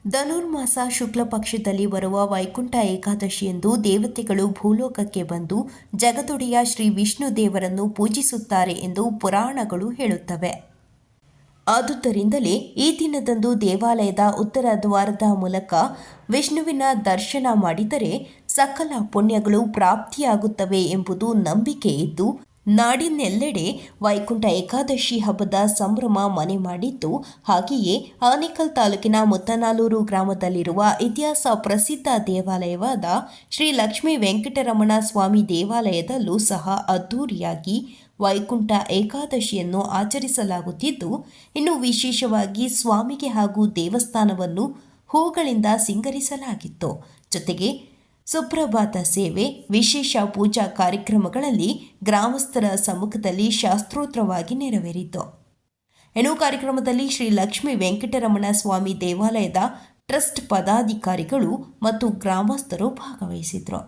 ಧನುರ್ಮಾಸ ಶುಕ್ಲ ಪಕ್ಷದಲ್ಲಿ ಬರುವ ವೈಕುಂಠ ಏಕಾದಶಿಯಂದು ದೇವತೆಗಳು ಭೂಲೋಕಕ್ಕೆ ಬಂದು ಜಗದೊಡೆಯ ಶ್ರೀ ವಿಷ್ಣು ದೇವರನ್ನು ಪೂಜಿಸುತ್ತಾರೆ ಎಂದು ಪುರಾಣಗಳು ಹೇಳುತ್ತವೆ. ಆದುದರಿಂದಲೇ ಈ ದಿನದಂದು ದೇವಾಲಯದ ಉತ್ತರ ದ್ವಾರದ ಮೂಲಕ ವಿಷ್ಣುವಿನ ದರ್ಶನ ಮಾಡಿದರೆ ಸಕಲ ಪುಣ್ಯಗಳು ಪ್ರಾಪ್ತಿಯಾಗುತ್ತವೆ ಎಂಬುದು ನಂಬಿಕೆ ಇದ್ದು, ನಾಡಿನೆಲ್ಲೆಡೆ ವೈಕುಂಠ ಏಕಾದಶಿ ಹಬ್ಬದ ಸಂಭ್ರಮ ಮನೆ ಮಾಡಿದ್ದು, ಹಾಗೆಯೇ ಆನೇಕಲ್ ತಾಲೂಕಿನ ಮುತ್ತನಾಲೂರು ಗ್ರಾಮದಲ್ಲಿರುವ ಇತಿಹಾಸ ಪ್ರಸಿದ್ಧ ದೇವಾಲಯವಾದ ಶ್ರೀ ಲಕ್ಷ್ಮೀ ವೆಂಕಟರಮಣ ಸ್ವಾಮಿ ದೇವಾಲಯದಲ್ಲೂ ಸಹ ಅದ್ಧೂರಿಯಾಗಿ ವೈಕುಂಠ ಏಕಾದಶಿಯನ್ನು ಆಚರಿಸಲಾಗುತ್ತಿದ್ದು, ಇನ್ನು ವಿಶೇಷವಾಗಿ ಸ್ವಾಮಿಗೆ ಹಾಗೂ ದೇವಸ್ಥಾನವನ್ನು ಹೂಗಳಿಂದ ಸಿಂಗರಿಸಲಾಗಿತ್ತು. ಜೊತೆಗೆ ಸುಪ್ರಭಾತ ಸೇವೆ, ವಿಶೇಷ ಪೂಜಾ ಕಾರ್ಯಕ್ರಮಗಳಲ್ಲಿ ಗ್ರಾಮಸ್ಥರ ಸಮ್ಮುಖದಲ್ಲಿ ಶಾಸ್ತ್ರೋತ್ರವಾಗಿ ನೆರವೇರಿತು. ಇನ್ನು ಕಾರ್ಯಕ್ರಮದಲ್ಲಿ ಶ್ರೀ ಲಕ್ಷ್ಮೀ ವೆಂಕಟರಮಣ ಸ್ವಾಮಿ ದೇವಾಲಯದ ಟ್ರಸ್ಟ್ ಪದಾಧಿಕಾರಿಗಳು ಮತ್ತು ಗ್ರಾಮಸ್ಥರು ಭಾಗವಹಿಸಿದರು.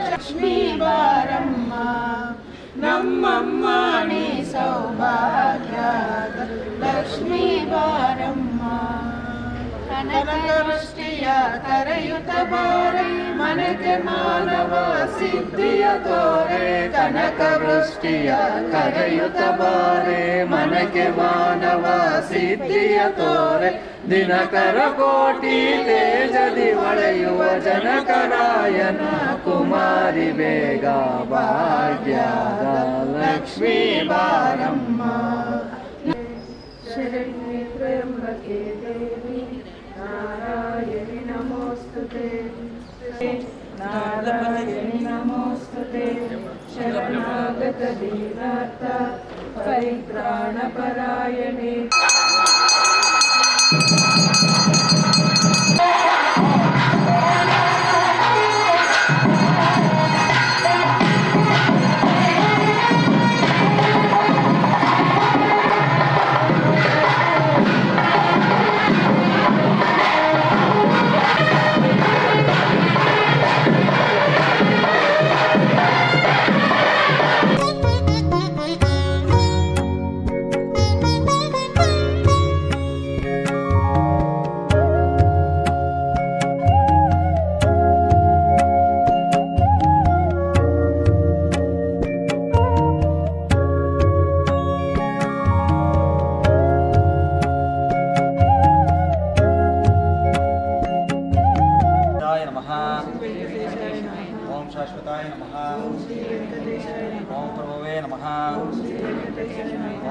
ಲಕ್ಷ್ಮೀ ಬಾರಮ್ಮ ನಮ್ಮಮ್ಮ ನೀ ಸೌಭಾಗ್ಯದ ಲಕ್ಷ್ಮೀ ಬಾರಮ್ಮ. ಕನಕವೃಷ್ಟಿಯ ಕರೆಯುತ್ತ ಬಾರೆ ಮನೆಗೆ ಮಾನವ ಸಿದ್ಧಿಯ ತೋರೆ. ಕನಕವೃಷ್ಟಿಯ ಕರೆಯುತ್ತ ಬಾರೆ ಮನೆಗೆ ಮಾನವ ಸಿದ್ಧಿಯ ತೋರೆ. ದಿನಕರ ಕೋಟಿ ತೇಜದಿ ಹೊಳೆಯುವ ಜನಕರಾಯನ ಕುಮಾರಿ ಬೇಗ ಭಾಗ್ಯದ ಲಕ್ಷ್ಮೀ ಬಾರಮ್ಮ. ಶರಣ್ಯೆ ತ್ರ್ಯಂಬಕೆ ದೇವಿ ನಾರಾಯಣಿ ನಮೋಸ್ತುತೆ. ನಾರಾಯಣಿ ನಮೋಸ್ತುತೆ. ಶರಣಾಗತ ದೀನಾರ್ಥ ಪರಿತ್ರಾಣ ಪರಾಯಣೆ.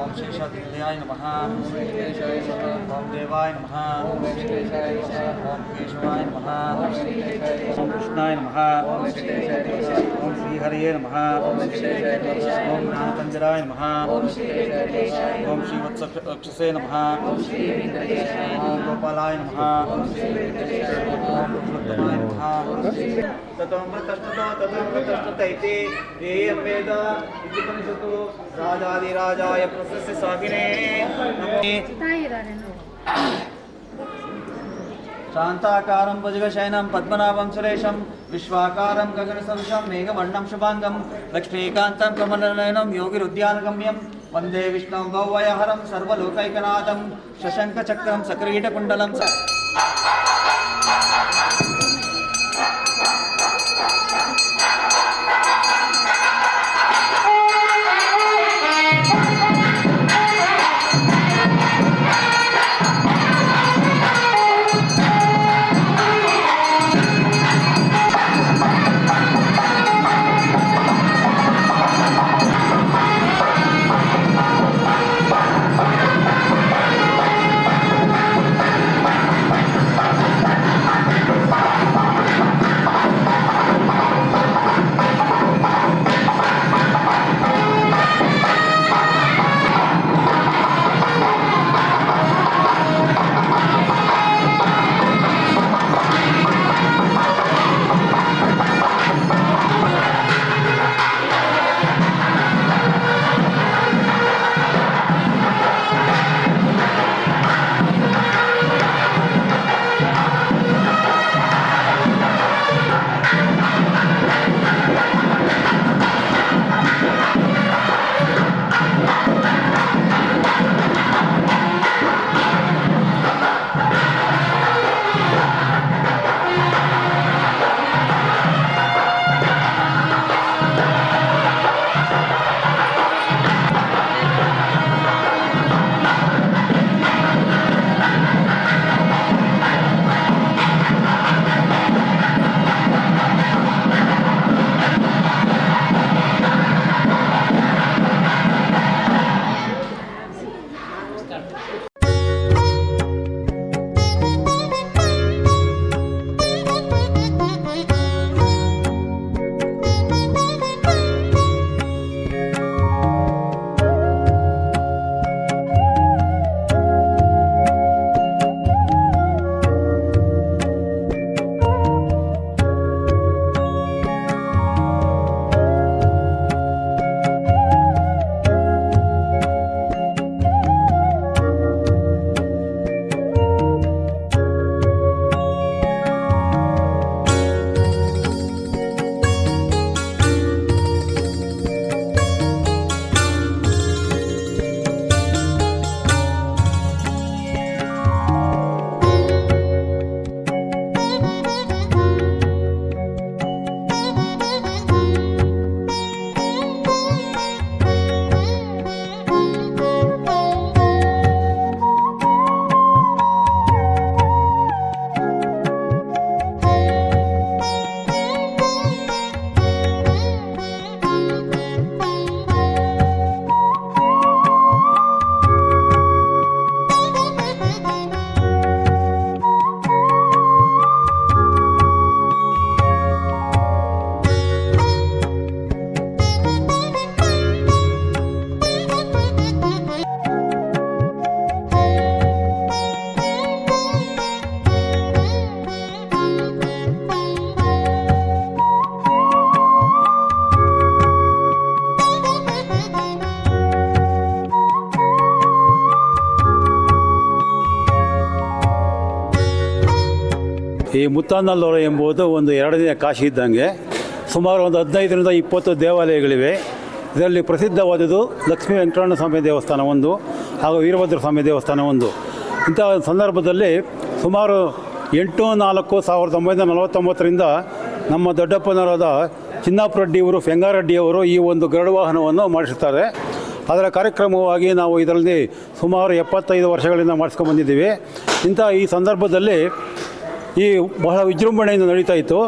ಓಂ ಶೇಷಾದ್ರಿನಿಲಯಾಯ ನಮಃ. ಓಂ ದೇವಾಯ ನಮಃ. ಓಂ ಕೇಶವಾಯ ನಮಃ. ಓಂ ಕೃಷ್ಣಾಯ ನಮಃ. ಓಂ ಶ್ರೀಹರಿಯೇ ನಮಃ. ಓಂ ಜ್ಞಾನಪಂಜರಾಯ ನಮಃ. ಓಂ ಶ್ರೀವತ್ಸಕ್ಷಸೇ ನಮಃ. ಓಂ ಗೋಪಾಲಾಯ ನಮಃ. ಓಂ ಪುರುಷೋತ್ತಮಾಯ ನಮಃ. ತತೋಮೃತಸ್ತುತೋ ತತೋಮೃತಸ್ತುತ ಇತಿ ಏಯಂ ವೇದ ಇತ್ಯುಪನಿಷತ್ತು ರಾಜಾದಿರಾಜಾಯ ಪ್ರಶಸ್ತಿ ಸಾಗಿನೇ ನಮೋ. ಶಾಂತಾಕಾರಂ ಭುಜಗಶಯನಂ ಪದ್ಮನಾಭಂ ಸುರೇಶಂ ವಿಶ್ವಾಕಾರಂ ಗಗನಸದೃಶಂ ಮೇಘವರ್ಣಂ ಶುಭಾಂಗಂ ಲಕ್ಷ್ಮೀಕಾಂತಂ ಕಮಲನಯನಂ ಯೋಗಿರುದ್ಯಾನಗಮ್ಯಂ ವಂದೇ ವಿಷ್ಣುಂ ಭವ್ಯಹರಂ ಸರ್ವಲೋಕೈಕನಾಥಂ ಶಶಂಖಚಕ್ರಂ ಸಕ್ರೀಟಕುಂಡಲಂ ಈ ಮುತ್ತಾನಲ್ಲೂರು ಎಂಬುದು ಒಂದು ಎರಡನೇ ಕಾಶಿ ಇದ್ದಂಗೆ. ಸುಮಾರು ಒಂದು 15ರಿಂದ 20 ದೇವಾಲಯಗಳಿವೆ. ಇದರಲ್ಲಿ ಪ್ರಸಿದ್ಧವಾದುದು ಲಕ್ಷ್ಮೀ ವೆಂಕಟರಮಣ ಸ್ವಾಮಿ ದೇವಸ್ಥಾನ ಒಂದು, ಹಾಗೂ ವೀರಭದ್ರ ಸ್ವಾಮಿ ದೇವಸ್ಥಾನ ಒಂದು. ಇಂಥ ಸಂದರ್ಭದಲ್ಲಿ ಸುಮಾರು 8-4-1949ರಿಂದ ನಮ್ಮ ದೊಡ್ಡಪ್ಪನವರಾದ ಚಿನ್ನಾಪರೆಡ್ಡಿಯವರು, ಫೆಂಗಾರೆಡ್ಡಿಯವರು ಈ ಒಂದು ಗರುಡ ವಾಹನವನ್ನು ಮಾಡಿಸುತ್ತಾರೆ. ಅದರ ಕಾರ್ಯಕ್ರಮವಾಗಿ ನಾವು ಇದರಲ್ಲಿ ಸುಮಾರು 75 ವರ್ಷಗಳಿಂದ ಮಾಡಿಸ್ಕೊಂಡು ಬಂದಿದ್ದೀವಿ. ಇಂಥ ಈ ಸಂದರ್ಭದಲ್ಲಿ ಈ ಬಹಳ ವಿಜೃಂಭಣೆಯಿಂದ ನಡೀತಾ ಇತ್ತು.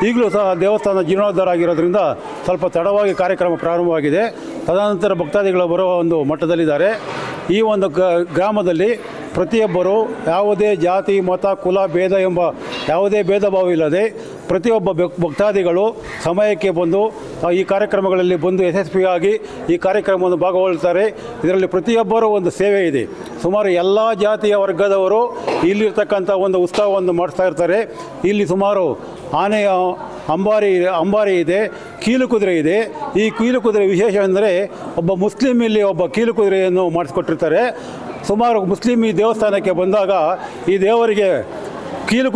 ಈಗಲೂ ಸಹ ದೇವಸ್ಥಾನ ಜೀರ್ಣೋದ್ಧಾರ ಆಗಿರೋದ್ರಿಂದ ಸ್ವಲ್ಪ ತಡವಾಗಿ ಕಾರ್ಯಕ್ರಮ ಪ್ರಾರಂಭವಾಗಿದೆ. ತದನಂತರ ಭಕ್ತಾದಿಗಳು ಬರುವ ಒಂದು ಮಟ್ಟದಲ್ಲಿದ್ದಾರೆ. ಈ ಒಂದು ಗ್ರಾಮದಲ್ಲಿ ಪ್ರತಿಯೊಬ್ಬರು ಯಾವುದೇ ಜಾತಿ ಮತ ಕುಲ ಭೇದ ಎಂಬ ಯಾವುದೇ ಭೇದ ಭಾವ ಇಲ್ಲದೆ ಪ್ರತಿಯೊಬ್ಬ ಭಕ್ತಾದಿಗಳು ಸಮಯಕ್ಕೆ ಬಂದು ಈ ಕಾರ್ಯಕ್ರಮಗಳಲ್ಲಿ ಬಂದು ಯಶಸ್ವಿಯಾಗಿ ಈ ಕಾರ್ಯಕ್ರಮವನ್ನು ಭಾಗವಹಿಸ್ತಾರೆ. ಇದರಲ್ಲಿ ಪ್ರತಿಯೊಬ್ಬರೂ ಒಂದು ಸೇವೆ ಇದೆ. ಸುಮಾರು ಎಲ್ಲ ಜಾತಿಯ ವರ್ಗದವರು ಇಲ್ಲಿರ್ತಕ್ಕಂಥ ಒಂದು ಉತ್ಸವವನ್ನು ಮಾಡಿಸ್ತಾ ಇರ್ತಾರೆ. ಇಲ್ಲಿ ಸುಮಾರು ಆನೆಯ ಅಂಬಾರಿ ಇದೆ, ಕೀಲು ಕುದುರೆ ಇದೆ. ಈ ಕೀಲು ಕುದುರೆ ವಿಶೇಷ ಅಂದರೆ ಒಬ್ಬ ಮುಸ್ಲಿಂ ಇಲ್ಲಿ ಒಬ್ಬ ಕೀಲು ಕುದುರೆಯನ್ನು ಮಾಡಿಸ್ಕೊಟ್ಟಿರ್ತಾರೆ. ಸುಮಾರು ಮುಸ್ಲಿಂ ಈ ದೇವಸ್ಥಾನಕ್ಕೆ ಬಂದಾಗ ಈ ದೇವರಿಗೆ ಕೀಲು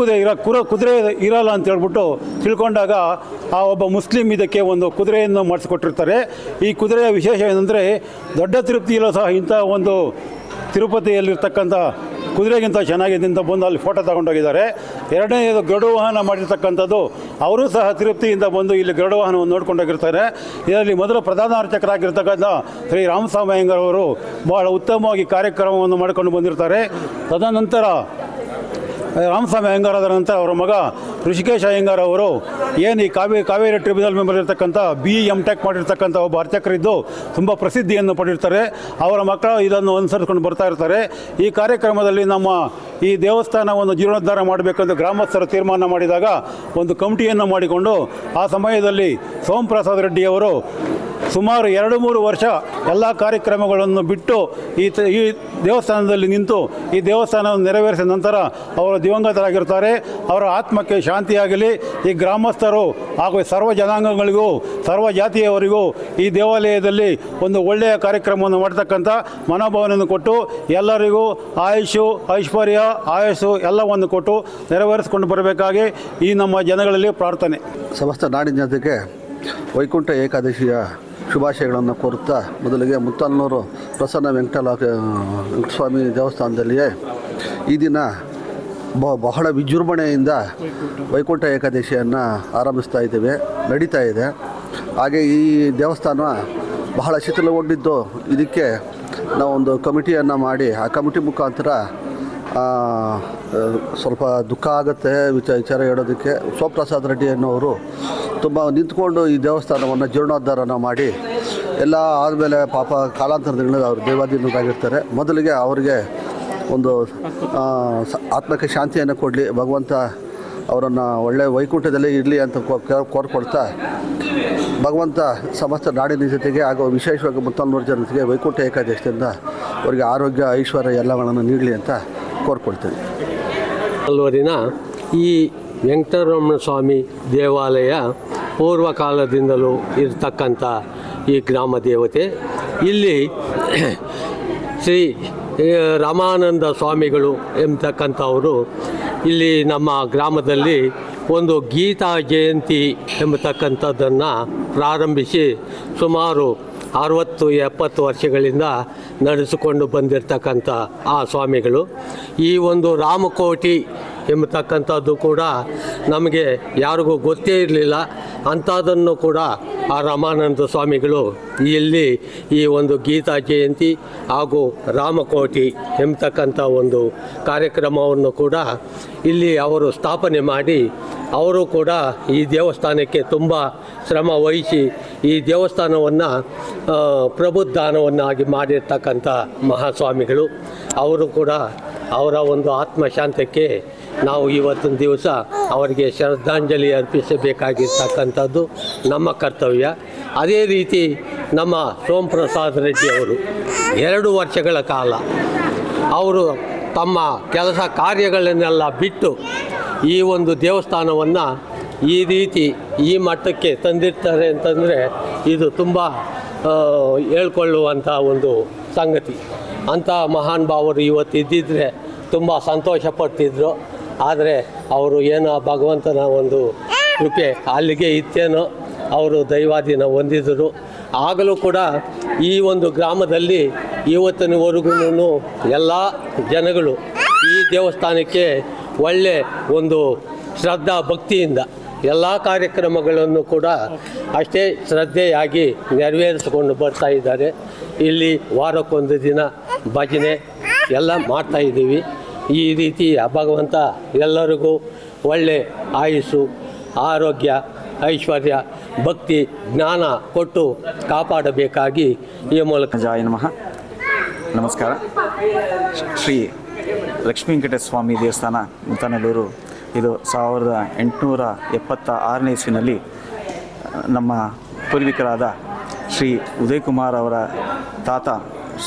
ಕುದುರೆ ಇರಲ್ಲ ಅಂತ ಹೇಳ್ಬಿಟ್ಟು ತಿಳ್ಕೊಂಡಾಗ ಆ ಒಬ್ಬ ಮುಸ್ಲಿಂ ಇದಕ್ಕೆ ಒಂದು ಕುದುರೆಯನ್ನು ಮಾಡಿಸ್ಕೊಟ್ಟಿರ್ತಾರೆ. ಈ ಕುದುರೆಯ ವಿಶೇಷ ಏನಂದರೆ ದೊಡ್ಡ ತಿರುಪತಿಯಲ್ಲೂ ಸಹ ಇಂಥ ಒಂದು ತಿರುಪತಿಯಲ್ಲಿರ್ತಕ್ಕಂಥ ಕುದುರೆಗಿಂತ ಚೆನ್ನಾಗಿದೆ ಅಂತ ಬಂದು ಅಲ್ಲಿ ಫೋಟೋ ತಗೊಂಡೋಗಿದ್ದಾರೆ. ಎರಡನೇದು ಗರುಡ ವಾಹನ ಮಾಡಿರ್ತಕ್ಕಂಥದ್ದು, ಅವರು ಸಹ ತಿರುಪತಿಯಿಂದ ಬಂದು ಇಲ್ಲಿ ಗರುಡ ವಾಹನವನ್ನು ನೋಡ್ಕೊಂಡೋಗಿರ್ತಾರೆ. ಇದರಲ್ಲಿ ಮೊದಲು ಪ್ರಧಾನ ಅರ್ಚಕರಾಗಿರ್ತಕ್ಕಂಥ ಶ್ರೀ ರಾಮಸ್ವಾಮಿ ಅಯ್ಯಂಗಾರ್ ಅವರು ಬಹಳ ಉತ್ತಮವಾಗಿ ಕಾರ್ಯಕ್ರಮವನ್ನು ಮಾಡಿಕೊಂಡು ಬಂದಿರ್ತಾರೆ. ತದನಂತರ ರಾಮಸ್ವಾಮಿ ಅಯ್ಯಂಗಾರ್ ಆದ ನಂತರ ಅವರ ಮಗ ಋಷಿಕೇಶ್ ಅಯ್ಯಂಗಾರ್ ಅವರು ಏನು ಈ ಕಾವೇರಿ ಟ್ರಿಬ್ಯುನಲ್ ಮೆಂಬರ್ ಇರ್ತಕ್ಕಂಥ BE.M.Tech ಮಾಡಿರ್ತಕ್ಕಂಥ ಒಬ್ಬ ಅರ್ಚಕರಿದ್ದು ತುಂಬ ಪ್ರಸಿದ್ಧಿಯನ್ನು ಪಡೆದಿರ್ತಾರೆ. ಅವರ ಮಕ್ಕಳು ಇದನ್ನು ಅನುಸರಿಸ್ಕೊಂಡು ಬರ್ತಾ ಇರ್ತಾರೆ. ಈ ಕಾರ್ಯಕ್ರಮದಲ್ಲಿ ನಮ್ಮ ಈ ದೇವಸ್ಥಾನವನ್ನು ಜೀರ್ಣೋದ್ಧಾರ ಮಾಡಬೇಕೆಂದು ಗ್ರಾಮಸ್ಥರು ತೀರ್ಮಾನ ಮಾಡಿದಾಗ ಒಂದು ಕಮಿಟಿಯನ್ನು ಮಾಡಿಕೊಂಡು ಆ ಸಮಯದಲ್ಲಿ ಸೋಮಪ್ರಸಾದ್ ರೆಡ್ಡಿಯವರು ಸುಮಾರು 2-3 ವರ್ಷ ಎಲ್ಲ ಕಾರ್ಯಕ್ರಮಗಳನ್ನು ಬಿಟ್ಟು ಈ ದೇವಸ್ಥಾನದಲ್ಲಿ ನಿಂತು ಈ ದೇವಸ್ಥಾನವನ್ನು ನೆರವೇರಿಸಿದ ನಂತರ ಅವರು ದಿವಂಗತರಾಗಿರ್ತಾರೆ. ಅವರ ಆತ್ಮಕ್ಕೆ ಶಾಂತಿಯಾಗಲಿ. ಈ ಗ್ರಾಮಸ್ಥರು ಹಾಗೂ ಸರ್ವ ಜನಾಂಗಗಳಿಗೂ ಸರ್ವ ಜಾತಿಯವರಿಗೂ ಈ ದೇವಾಲಯದಲ್ಲಿ ಒಂದು ಒಳ್ಳೆಯ ಕಾರ್ಯಕ್ರಮವನ್ನು ಮಾಡ್ತಕ್ಕಂಥ ಮನೋಭಾವನೆಯನ್ನು ಕೊಟ್ಟು ಎಲ್ಲರಿಗೂ ಐಶ್ವರ್ಯ ಆಯಸ್ಸು ಎಲ್ಲವನ್ನು ಕೊಟ್ಟು ನೆರವೇರಿಸಿಕೊಂಡು ಬರಬೇಕಾಗಿ ಈ ನಮ್ಮ ಜನಗಳಲ್ಲಿ ಪ್ರಾರ್ಥನೆ. ಸಮಸ್ತ ನಾಡಿನ ಜನತೆಗೆ ವೈಕುಂಠ ಏಕಾದಶಿಯ ಶುಭಾಶಯಗಳನ್ನು ಕೋರುತ್ತಾ, ಮೊದಲಿಗೆ ಮುತ್ತಲ್ನೂರು ಪ್ರಸನ್ನ ವೆಂಕಟಸ್ವಾಮಿ ದೇವಸ್ಥಾನದಲ್ಲಿಯೇ ಈ ದಿನ ಬಹಳ ವಿಜೃಂಭಣೆಯಿಂದ ವೈಕುಂಠ ಏಕಾದಶಿಯನ್ನು ಆರಂಭಿಸ್ತಾ ಇದ್ದೇವೆ, ನಡೀತಾ ಇದೆ. ಹಾಗೆ ಈ ದೇವಸ್ಥಾನ ಬಹಳ ಶಿಥಿಲಗೊಂಡಿದ್ದು, ಇದಕ್ಕೆ ನಾವೊಂದು ಕಮಿಟಿಯನ್ನು ಮಾಡಿ ಆ ಕಮಿಟಿ ಮುಖಾಂತರ ಸ್ವಲ್ಪ ದುಃಖ ಆಗುತ್ತೆ ವಿಚಾರ ಹೇಳೋದಕ್ಕೆ. ಸೋಮಪ್ರಸಾದ್ ರೆಡ್ಡಿ ಅನ್ನೋರು ತುಂಬ ನಿಂತ್ಕೊಂಡು ಈ ದೇವಸ್ಥಾನವನ್ನು ಜೀರ್ಣೋದ್ಧಾರನ ಮಾಡಿ ಎಲ್ಲ ಆದಮೇಲೆ ಪಾಪ ಕಾಲಾಂತರದಿಂದ ಅವರು ದೇವಾಧೀನರಾಗಿರ್ತಾರೆ. ಮೊದಲಿಗೆ ಅವರಿಗೆ ಒಂದು ಆತ್ಮಕ್ಕೆ ಶಾಂತಿಯನ್ನು ಕೊಡಲಿ, ಭಗವಂತ ಅವರನ್ನು ಒಳ್ಳೆಯ ವೈಕುಂಠದಲ್ಲೇ ಇರಲಿ ಅಂತ ಕೋರ್ಕೊಳ್ತಾ, ಭಗವಂತ ಸಮಸ್ತ ನಾಡಿನ ಜೊತೆಗೆ ಹಾಗೂ ವಿಶೇಷವಾಗಿ ಮುತ್ತಲ್ನೂರು ಜನತೆಗೆ ವೈಕುಂಠ ಏಕಾದಶಿಯಿಂದ ಅವರಿಗೆ ಆರೋಗ್ಯ ಐಶ್ವರ್ಯ ಎಲ್ಲಗಳನ್ನು ನೀಡಲಿ ಅಂತ ಕೋರ್ಕೊಳ್ತೇನೆ. ಅಲ್ವರಿನ ಈ ವೆಂಕಟರಮಣ ಸ್ವಾಮಿ ದೇವಾಲಯ ಪೂರ್ವಕಾಲದಿಂದಲೂ ಇರತಕ್ಕಂಥ ಈ ಗ್ರಾಮ ದೇವತೆ. ಇಲ್ಲಿ ಶ್ರೀ ರಾಮಾನಂದ ಸ್ವಾಮಿಗಳು ಎಂಬತಕ್ಕಂಥವರು ಇಲ್ಲಿ ನಮ್ಮ ಗ್ರಾಮದಲ್ಲಿ ಒಂದು ಗೀತಾ ಜಯಂತಿ ಎಂಬತಕ್ಕಂಥದ್ದನ್ನು ಪ್ರಾರಂಭಿಸಿ ಸುಮಾರು 60-70 ವರ್ಷಗಳಿಂದ ನಡೆಸಿಕೊಂಡು ಬಂದಿರತಕ್ಕಂಥ ಆ ಸ್ವಾಮಿಗಳು. ಈ ಒಂದು ರಾಮಕೋಟಿ ಎಂಬತಕ್ಕಂಥದ್ದು ಕೂಡ ನಮಗೆ ಯಾರಿಗೂ ಗೊತ್ತೇ ಇರಲಿಲ್ಲ. ಅಂಥದ್ದನ್ನು ಕೂಡ ಆ ರಾಮಾನಂದ ಸ್ವಾಮಿಗಳು ಇಲ್ಲಿ ಈ ಒಂದು ಗೀತಾ ಜಯಂತಿ ಹಾಗೂ ರಾಮಕೋಟಿ ಎಂಬತಕ್ಕಂಥ ಒಂದು ಕಾರ್ಯಕ್ರಮವನ್ನು ಕೂಡ ಇಲ್ಲಿ ಅವರು ಸ್ಥಾಪನೆ ಮಾಡಿ, ಅವರು ಕೂಡ ಈ ದೇವಸ್ಥಾನಕ್ಕೆ ತುಂಬ ಶ್ರಮ ವಹಿಸಿ ಈ ದೇವಸ್ಥಾನವನ್ನು ಪ್ರಬುದ್ಧಾನವನ್ನಾಗಿ ಮಾಡಿರ್ತಕ್ಕಂಥ ಮಹಾಸ್ವಾಮಿಗಳು. ಅವರು ಕೂಡ ಅವರ ಒಂದು ಆತ್ಮಶಾಂತಕ್ಕೆ ನಾವು ಇವತ್ತಿನ ದಿವಸ ಅವರಿಗೆ ಶ್ರದ್ಧಾಂಜಲಿ ಅರ್ಪಿಸಬೇಕಾಗಿರ್ತಕ್ಕಂಥದ್ದು ನಮ್ಮ ಕರ್ತವ್ಯ. ಅದೇ ರೀತಿ ನಮ್ಮ ಸೋಮಪ್ರಸಾದ್ ರೆಡ್ಡಿ ಅವರು 2 ವರ್ಷಗಳ ಕಾಲ ಅವರು ತಮ್ಮ ಕೆಲಸ ಕಾರ್ಯಗಳನ್ನೆಲ್ಲ ಬಿಟ್ಟು ಈ ಒಂದು ದೇವಸ್ಥಾನವನ್ನು ಈ ರೀತಿ ಈ ಮಟ್ಟಕ್ಕೆ ತಂದಿರ್ತಾರೆ ಅಂತಂದರೆ ಇದು ತುಂಬ ಹೇಳ್ಕೊಳ್ಳುವಂಥ ಒಂದು ಸಂಗತಿ. ಅಂಥ ಮಹಾನ್ ಭಾವರು ಇವತ್ತು ಇದ್ದಿದ್ದರೆ ತುಂಬ ಸಂತೋಷ ಪಡ್ತಿದ್ರು. ಆದರೆ ಅವರು ಏನೋ ಭಗವಂತನ ಒಂದು ಕೃಪೆ ಅಲ್ಲಿಗೆ ಇತ್ತೇನೋ ಅವರು ದೈವಾಧೀನ ಹೊಂದಿದರು. ಆಗಲೂ ಕೂಡ ಈ ಒಂದು ಗ್ರಾಮದಲ್ಲಿ ಇವತ್ತಿನವರೆಗೂ ಎಲ್ಲ ಜನಗಳು ಈ ದೇವಸ್ಥಾನಕ್ಕೆ ಒಳ್ಳೆ ಒಂದು ಶ್ರದ್ಧಾ ಭಕ್ತಿಯಿಂದ ಎಲ್ಲ ಕಾರ್ಯಕ್ರಮಗಳನ್ನು ಕೂಡ ಅಷ್ಟೇ ಶ್ರದ್ಧೆಯಾಗಿ ನೆರವೇರಿಸಿಕೊಂಡು ಬರ್ತಾ ಇದ್ದಾರೆ. ಇಲ್ಲಿ ವಾರಕ್ಕೊಂದು ದಿನ ಭಜನೆ ಎಲ್ಲ ಮಾಡ್ತಾಯಿದ್ದೀವಿ. ಈ ರೀತಿ ಭಗವಂತ ಎಲ್ಲರಿಗೂ ಒಳ್ಳೆ ಆಯುಸ್ಸು ಆರೋಗ್ಯ ಐಶ್ವರ್ಯ ಭಕ್ತಿ ಜ್ಞಾನ ಕೊಟ್ಟು ಕಾಪಾಡಬೇಕಾಗಿ ಈ ಮೂಲಕ ಜಾಯ ನಮಃ. ನಮಸ್ಕಾರ. ಶ್ರೀ ಲಕ್ಷ್ಮೀ ವೆಂಕಟೇಶ್ವರ ಸ್ವಾಮಿ ದೇವಸ್ಥಾನ ಮುತನಲ್ಲೂರು ಇದು 1876ನೇ ಇಸ್ವಿನಲ್ಲಿ ನಮ್ಮ ಪೂರ್ವಿಕರಾದ ಶ್ರೀ ಉದಯ್ ಕುಮಾರ್ ಅವರ ತಾತ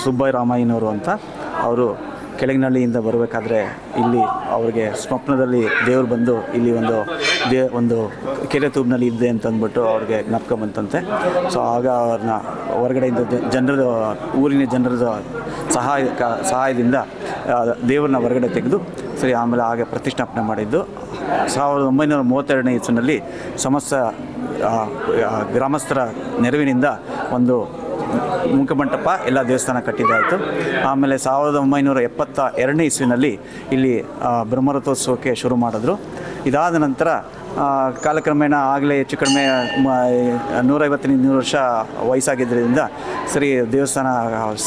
ಸುಬ್ಬರಾಮಯ್ಯನವರು ಅಂತ ಅವರು ಕೆಳಗಿನಹಳ್ಳಿಯಿಂದ ಬರಬೇಕಾದ್ರೆ ಇಲ್ಲಿ ಅವ್ರಿಗೆ ಸ್ವಪ್ನದಲ್ಲಿ ದೇವರು ಬಂದು ಇಲ್ಲಿ ಒಂದು ಕೆರೆ ತೂಬಿನಲ್ಲಿ ಇದ್ದೆ ಅಂತಂದ್ಬಿಟ್ಟು ಅವ್ರಿಗೆ ಜ್ಞಾಪಕ ಬಂತಂತೆ. ಸೊ ಆಗ ಅವ್ರನ್ನ ಹೊರಗಡೆಯಿಂದ ಊರಿನ ಜನರ ಸಹಾಯದಿಂದ ದೇವ್ರನ್ನ ಹೊರಗಡೆ ತೆಗೆದು ಸರಿ ಆಮೇಲೆ ಹಾಗೆ ಪ್ರತಿಷ್ಠಾಪನೆ ಮಾಡಿದ್ದು. 1932ನೇ ಇಸ್ವಿನಲ್ಲಿ ಸಮಸ್ತ ಗ್ರಾಮಸ್ಥರ ನೆರವಿನಿಂದ ಒಂದು ಮುಖಮಂಟಪ ಎಲ್ಲ ದೇವಸ್ಥಾನ ಕಟ್ಟಿದ್ದಾಯಿತು. ಆಮೇಲೆ 1972ನೇ ಇಸ್ವಿನಲ್ಲಿ ಇಲ್ಲಿ ಬ್ರಹ್ಮರಥೋತ್ಸವಕ್ಕೆ ಶುರು ಮಾಡಿದ್ರು. ಇದಾದ ನಂತರ ಕಾಲಕ್ರಮೇಣ ಆಗಲೇ ಹೆಚ್ಚು ಕಡಿಮೆ 150-200 ವರ್ಷ ವಯಸ್ಸಾಗಿದ್ದರಿಂದ ಸರಿ ದೇವಸ್ಥಾನ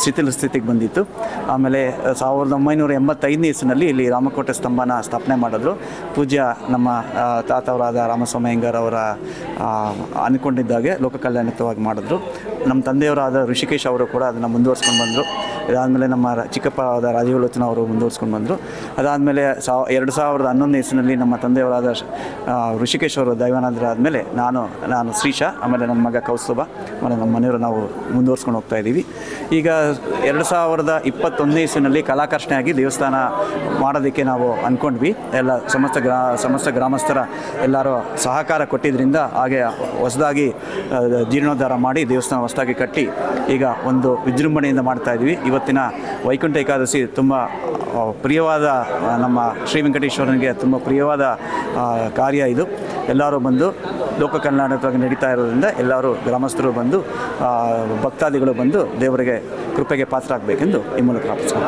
ಶಿಥಿಲ ಸ್ಥಿತಿಗೆ ಬಂದಿತ್ತು. ಆಮೇಲೆ 1985ನೇ ಇಸ್ವಿನಲ್ಲಿ ಇಲ್ಲಿ ರಾಮಕೋಟೆ ಸ್ತಂಭನ ಸ್ಥಾಪನೆ ಮಾಡಿದ್ರು. ಪೂಜ್ಯ ನಮ್ಮ ತಾತವರಾದ ರಾಮಸ್ವಾಮಿ ಅಯ್ಯಂಗಾರ್ ಅವರ ಅಂದ್ಕೊಂಡಿದ್ದಾಗೆ ಲೋಕ ಕಲ್ಯಾಣಯುತವಾಗಿ ಮಾಡಿದ್ರು. ನಮ್ಮ ತಂದೆಯವರಾದ ಋಷಿಕೇಶ್ ಅವರು ಕೂಡ ಅದನ್ನು ಮುಂದುವರ್ಸ್ಕೊಂಡು ಬಂದರು. ಇದಾದಮೇಲೆ ನಮ್ಮ ಚಿಕ್ಕಪ್ಪ ಆದ ರಾಜೀವ್ ಲೋಚನ ಅವರು ಮುಂದುವರ್ಸ್ಕೊಂಡು ಬಂದರು. ಅದಾದಮೇಲೆ 2011ನೇ ಇಸ್ವಿನಲ್ಲಿ ನಮ್ಮ ತಂದೆಯವರಾದ ಋಷಿಕೇಶ್ ಅವರು ದೈವಾನಂದರ ಆದಮೇಲೆ ನಾನು ಶ್ರೀಶ, ಆಮೇಲೆ ನನ್ನ ಮಗ ಕೌಸ್ತುಭ, ಆಮೇಲೆ ನಮ್ಮ ಮನೆಯವರು ನಾವು ಮುಂದುವರ್ಸ್ಕೊಂಡು ಹೋಗ್ತಾ ಇದ್ದೀವಿ. ಈಗ 2021ನೇ ಇಸ್ವಿನಲ್ಲಿ ಕಲಾಕರ್ಷಣೆಯಾಗಿ ದೇವಸ್ಥಾನ ಮಾಡೋದಕ್ಕೆ ನಾವು ಅಂದ್ಕೊಂಡ್ವಿ. ಎಲ್ಲ ಸಮಸ್ತ ಗ್ರಾಮಸ್ಥರ ಎಲ್ಲರೂ ಸಹಕಾರ ಕೊಟ್ಟಿದ್ದರಿಂದ ಹಾಗೆ ಹೊಸದಾಗಿ ಜೀರ್ಣೋದ್ಧಾರ ಮಾಡಿ ದೇವಸ್ಥಾನ ಹೊಸದಾಗಿ ಕಟ್ಟಿ ಈಗ ಒಂದು ವಿಜೃಂಭಣೆಯಿಂದ ಮಾಡ್ತಾಯಿದ್ವಿ. ಇವತ್ತಿನ ವೈಕುಂಠ ಏಕಾದಶಿ ತುಂಬ ಪ್ರಿಯವಾದ ನಮ್ಮ ಶ್ರೀ ವೆಂಕಟೇಶ್ವರನಿಗೆ ತುಂಬ ಪ್ರಿಯವಾದ ಕಾರ್ಯ ಇದು. ಎಲ್ಲರೂ ಬಂದು ಲೋಕ ಕಲ್ಯಾಣವಾಗಿ ನಡೀತಾ ಇರೋದ್ರಿಂದ ಎಲ್ಲರೂ ಗ್ರಾಮಸ್ಥರು ಬಂದು ಭಕ್ತಾದಿಗಳು ಬಂದು ದೇವರಿಗೆ ಕೃಪೆಗೆ ಪಾತ್ರರಾಗಬೇಕೆಂದು ಈ ಮೂಲಕ ಪ್ರಾರ್ಥಿಸ್ತೀನಿ.